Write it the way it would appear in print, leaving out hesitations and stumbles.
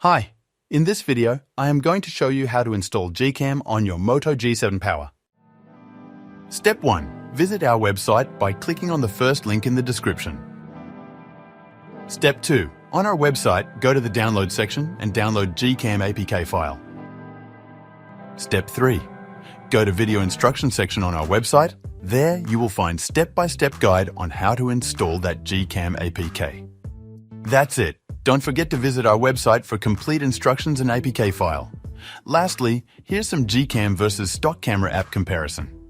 Hi, in this video, I am going to show you how to install GCam on your Moto G7 Power. Step 1. Visit our website by clicking on the first link in the description. Step 2. On our website, go to the download section and download GCam APK file. Step 3. Go to video instruction section on our website. There you will find step-by-step guide on how to install that GCam APK. That's it. Don't forget to visit our website for complete instructions and APK file. Lastly, here's some GCam versus stock camera app comparison.